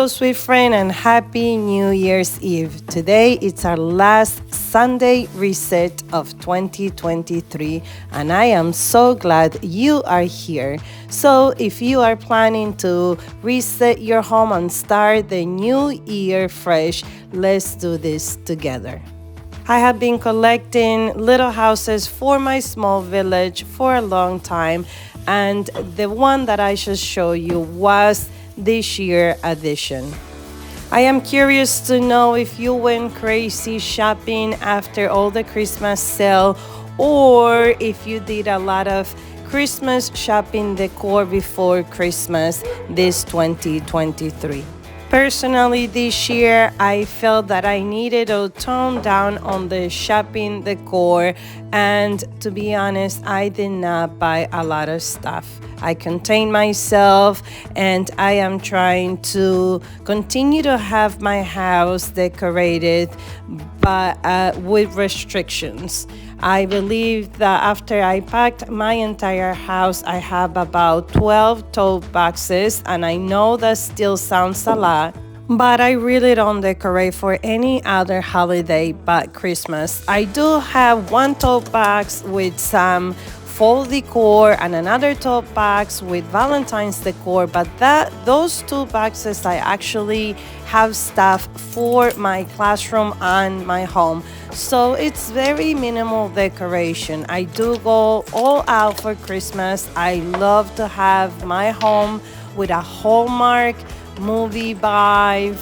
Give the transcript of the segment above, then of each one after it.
Hello, sweet friend, and happy New Year's Eve. Today, it's our last Sunday reset of 2023, and I am so glad you are here. So, if you are planning to reset your home and start the new year fresh, let's do this together. I have been collecting little houses for my small village for a long time, and the one that I should show you was this year addition. I am curious to know if you went crazy shopping after all the Christmas sale, or if you did a lot of Christmas shopping decor before Christmas this 2023. Personally, this year, I felt that I needed to tone down on the shopping decor, and to be honest, I did not buy a lot of stuff. I contained myself, and I am trying to continue to have my house decorated, but with restrictions. I believe that after I packed my entire house, I have about 12 tote boxes, and I know that still sounds a lot, but I really don't decorate for any other holiday but Christmas. I do have one tote box with some fall decor and another tote box with Valentine's decor, but those two boxes I actually have stuff for my classroom and my home. So it's very minimal decoration. I do go all out for Christmas. I love to have my home with a Hallmark movie vibe,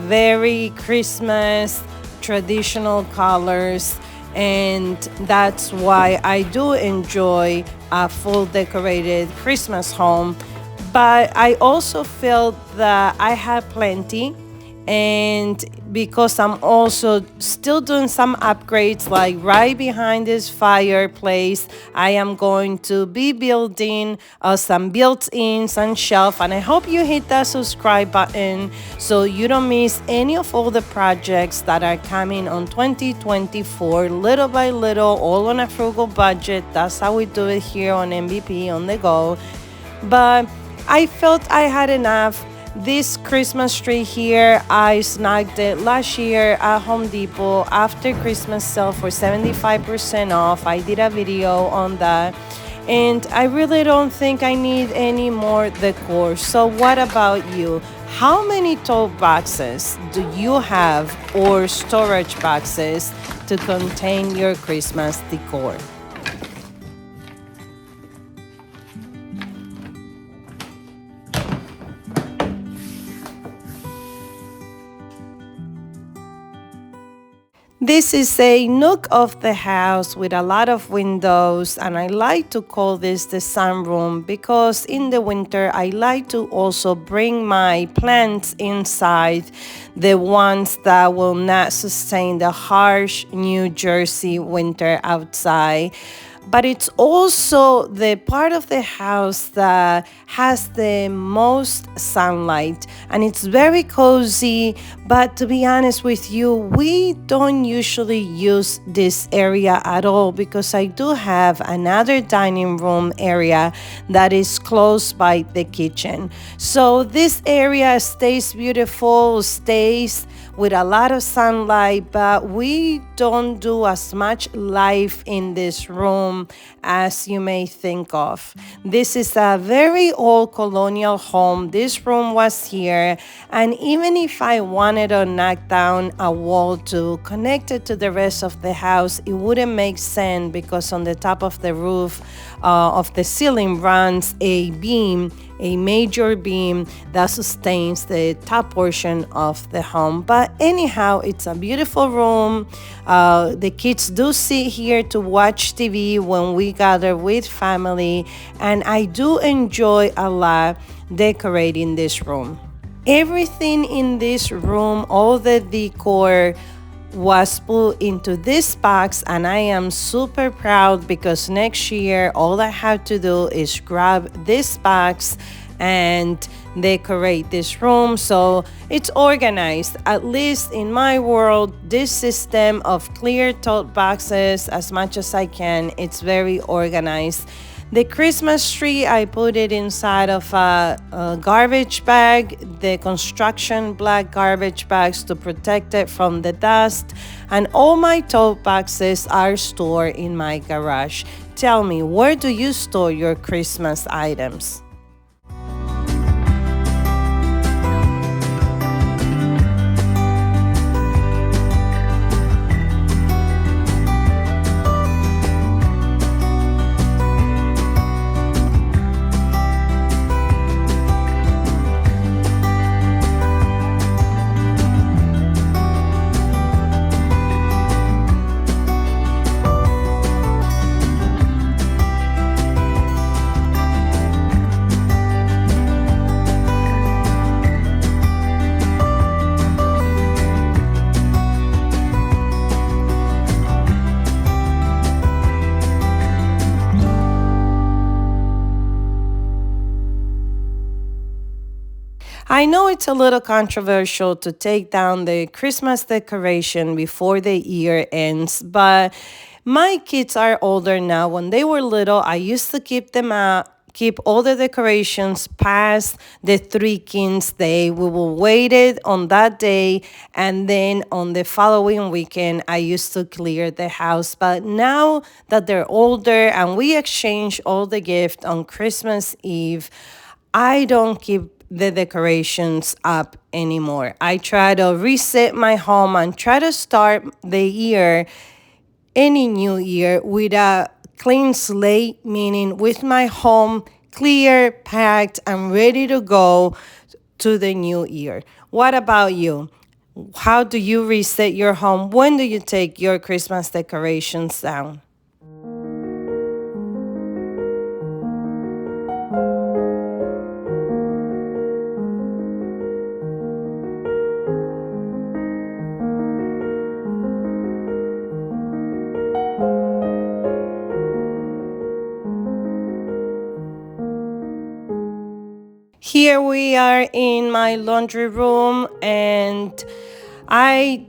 very Christmas, traditional colors. And that's why I do enjoy a full decorated Christmas home. But I also felt that I had plenty, and because I'm also still doing some upgrades, like right behind this fireplace, I am going to be building some built-ins and shelf, and I hope you hit that subscribe button so you don't miss any of all the projects that are coming on 2024, little by little, all on a frugal budget. That's how we do it here on MVP on the go. But I felt I had enough. This Christmas tree here, I snagged it last year at Home Depot after Christmas sale for 75% off. I did a video on that, and I really don't think I need any more decor. So what about you? How many tote boxes do you have, or storage boxes, to contain your Christmas decor? This is a nook of the house with a lot of windows, and I like to call this the sunroom because in the winter I like to also bring my plants inside, the ones that will not sustain the harsh New Jersey winter outside. But it's also the part of the house that has the most sunlight, and it's very cozy. But to be honest with you, we don't usually use this area at all because I do have another dining room area that is close by the kitchen. So this area stays beautiful, stays with a lot of sunlight, but we don't do as much life in this room as you may think of. This is a very old colonial home. This room was here, and even if I wanted to knock down a wall to connect it to the rest of the house, it wouldn't make sense because on the top of the roof of the ceiling runs a beam, a major beam that sustains the top portion of the home. But anyhow, it's a beautiful room. The kids do sit here to watch TV when we gather with family, and I do enjoy a lot decorating this room. Everything in this room, all the decor, was put into this box, and I am super proud because next year all I have to do is grab this box and decorate this room so it's organized. At least in my world, this system of clear tote boxes, as much as I can, it's very organized. The Christmas tree, I put it inside of a garbage bag, the construction black garbage bags to protect it from the dust. And all my tote boxes are stored in my garage. Tell me, where do you store your Christmas items? I know it's a little controversial to take down the Christmas decoration before the year ends, but my kids are older now. When they were little, I used to keep them out. Keep all the decorations past the Three Kings Day. We will wait it on that day, and then on the following weekend, I used to clear the house. But now that they're older and we exchange all the gifts on Christmas Eve, I don't keep the decorations up anymore. I try to reset my home and try to start the year, any new year, with a clean slate, meaning with my home clear, packed, and ready to go to the new year. What about you? How do you reset your home? When do you take your Christmas decorations down? Here we are in my laundry room, and I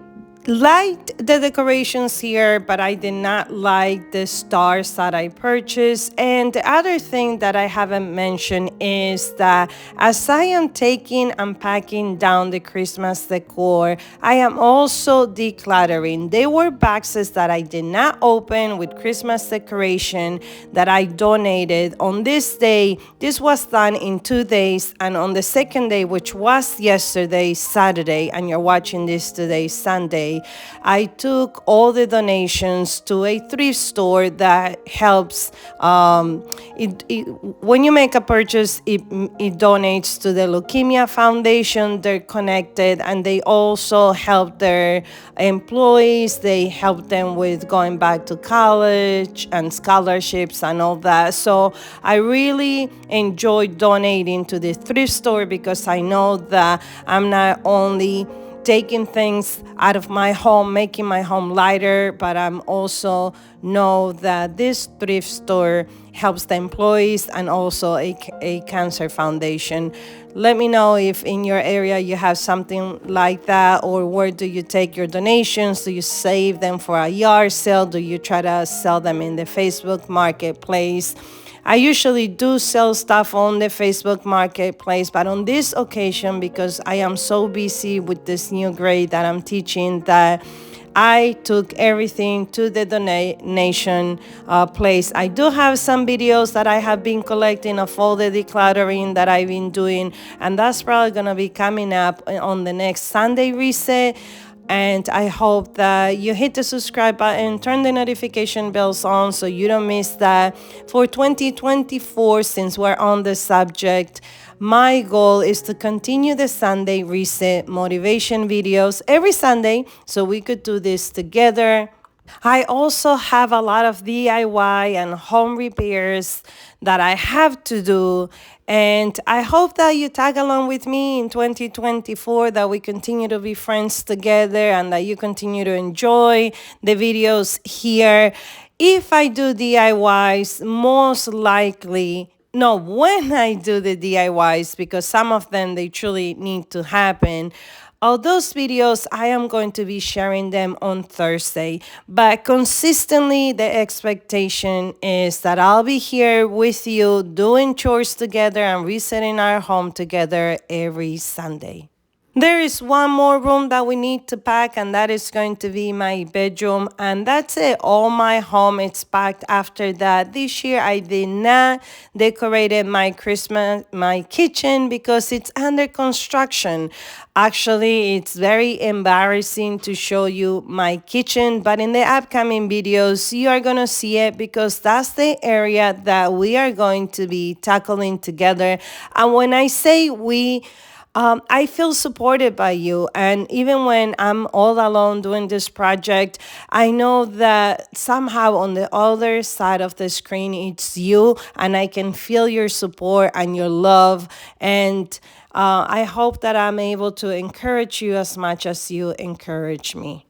liked the decorations here, but I did not like the stars that I purchased. And the other thing that I haven't mentioned is that as I am taking and packing down the Christmas decor, I am also decluttering. There were boxes that I did not open with Christmas decoration that I donated on this day. This was done in 2 days, and on the second day, which was yesterday, Saturday, and you're watching this today, Sunday, I took all the donations to a thrift store that helps. When you make a purchase, it donates to the Leukemia Foundation. They're connected, and they also help their employees. They help them with going back to college and scholarships and all that. So I really enjoy donating to the thrift store because I know that I'm not only taking things out of my home, making my home lighter, but I'm also know that this thrift store helps the employees and also a cancer foundation. Let me know if in your area you have something like that, or where do you take your donations? Do you save them for a yard sale? Do you try to sell them in the Facebook marketplace? I usually do sell stuff on the Facebook marketplace, but on this occasion, because I am so busy with this new grade that I'm teaching, that I took everything to the donation place. I do have some videos that I have been collecting of all the decluttering that I've been doing, and that's probably going to be coming up on the next Sunday reset. And I hope that you hit the subscribe button, turn the notification bells on so you don't miss that. For 2024, since we're on the subject, my goal is to continue the Sunday reset motivation videos every Sunday so we could do this together. I also have a lot of DIY and home repairs that I have to do. And I hope that you tag along with me in 2024, that we continue to be friends together and that you continue to enjoy the videos here. If I do DIYs, most likely, no, when I do the DIYs, because some of them, they truly need to happen, All those videos, I am going to be sharing them on Thursday. But consistently, the expectation is that I'll be here with you doing chores together and resetting our home together every Sunday. There is one more room that we need to pack, and that is going to be my bedroom. And that's it. All my home is packed after that. This year I did not decorate my kitchen because it's under construction. Actually, it's very embarrassing to show you my kitchen, but in the upcoming videos, you are gonna see it because that's the area that we are going to be tackling together. And when I say we, I feel supported by you. And even when I'm all alone doing this project, I know that somehow on the other side of the screen, it's you, and I can feel your support and your love. And I hope that I'm able to encourage you as much as you encourage me.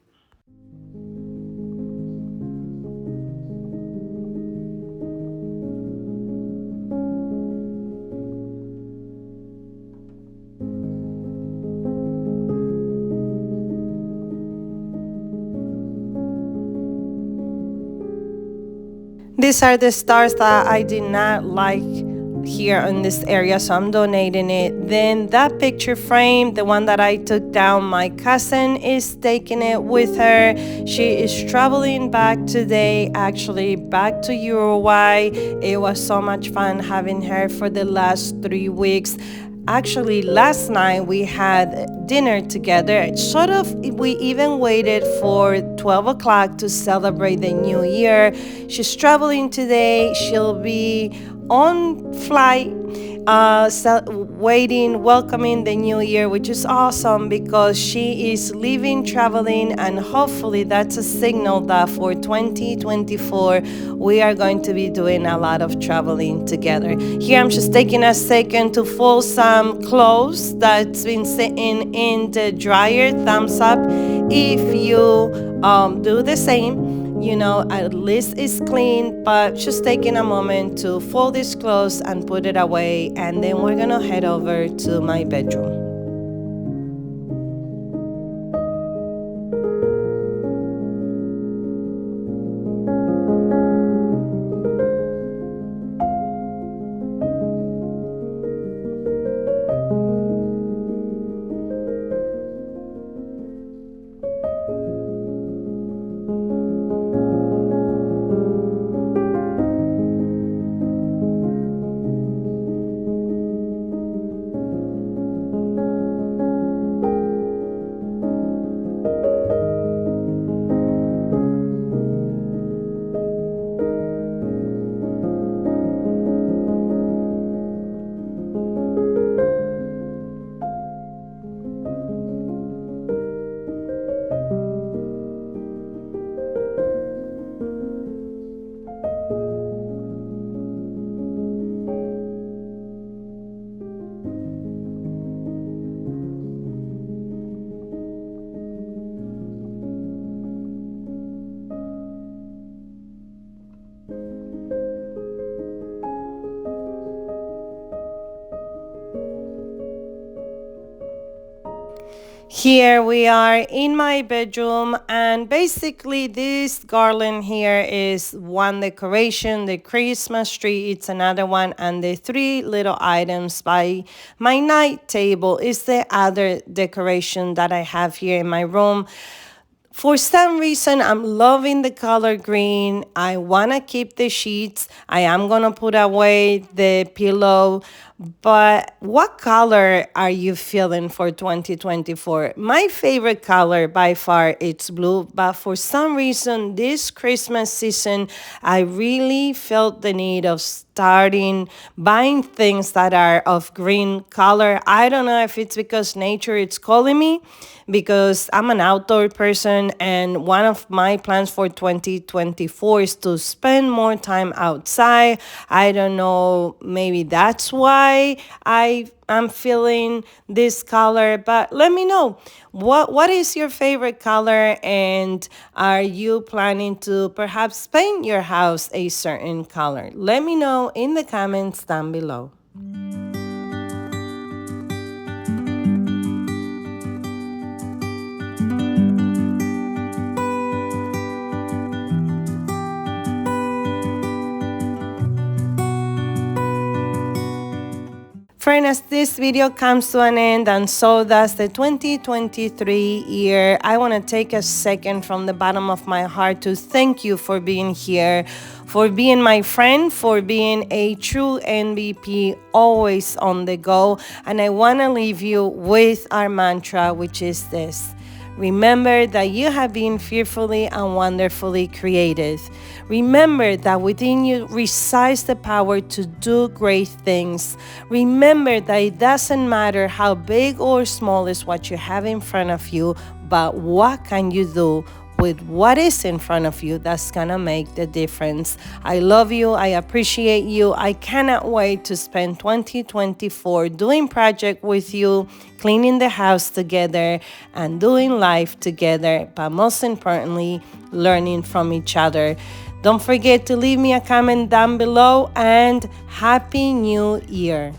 These are the stars that I did not like here in this area, so I'm donating it. Then that picture frame, the one that I took down, my cousin is taking it with her. She is traveling back today, actually back to Uruguay. It was so much fun having her for the last 3 weeks. Actually, last night we had dinner together. Sort of, we even waited for 12 o'clock to celebrate the new year. She's traveling today. She'll be on flight, waiting, welcoming the new year, which is awesome because she is leaving, traveling, and hopefully that's a signal that for 2024 we are going to be doing a lot of traveling together. Here I'm just taking a second to fold some clothes that's been sitting in the dryer. Thumbs up if you do the same. You know, at least it's clean, but just taking a moment to fold these clothes and put it away, and then we're gonna head over to my bedroom. Here we are in my bedroom, and basically this garland here is one decoration, the Christmas tree, it's another one, and the three little items by my night table is the other decoration that I have here in my room. For some reason, I'm loving the color green. I want to keep the sheets. I am going to put away the pillow. But what color are you feeling for 2024? My favorite color by far it's blue, but for some reason this Christmas season I really felt the need of starting buying things that are of green color. I don't know if it's because nature is calling me, because I'm an outdoor person, and one of my plans for 2024 is to spend more time outside. I don't know, maybe that's why I'm feeling this color, but let me know what is your favorite color, and are you planning to perhaps paint your house a certain color? Let me know in the comments down below. Friend, as this video comes to an end and so does the 2023 year, I want to take a second from the bottom of my heart to thank you for being here, for being my friend, for being a true MVP, always on the go. And I want to leave you with our mantra, which is this. Remember that you have been fearfully and wonderfully created. Remember that within you resides the power to do great things. Remember that it doesn't matter how big or small is what you have in front of you, but what can you do with what is in front of you that's gonna make the difference. I love you. I appreciate you. I cannot wait to spend 2024 doing project with you, cleaning the house together, and doing life together, but most importantly, learning from each other. Don't forget to leave me a comment down below, and Happy New Year.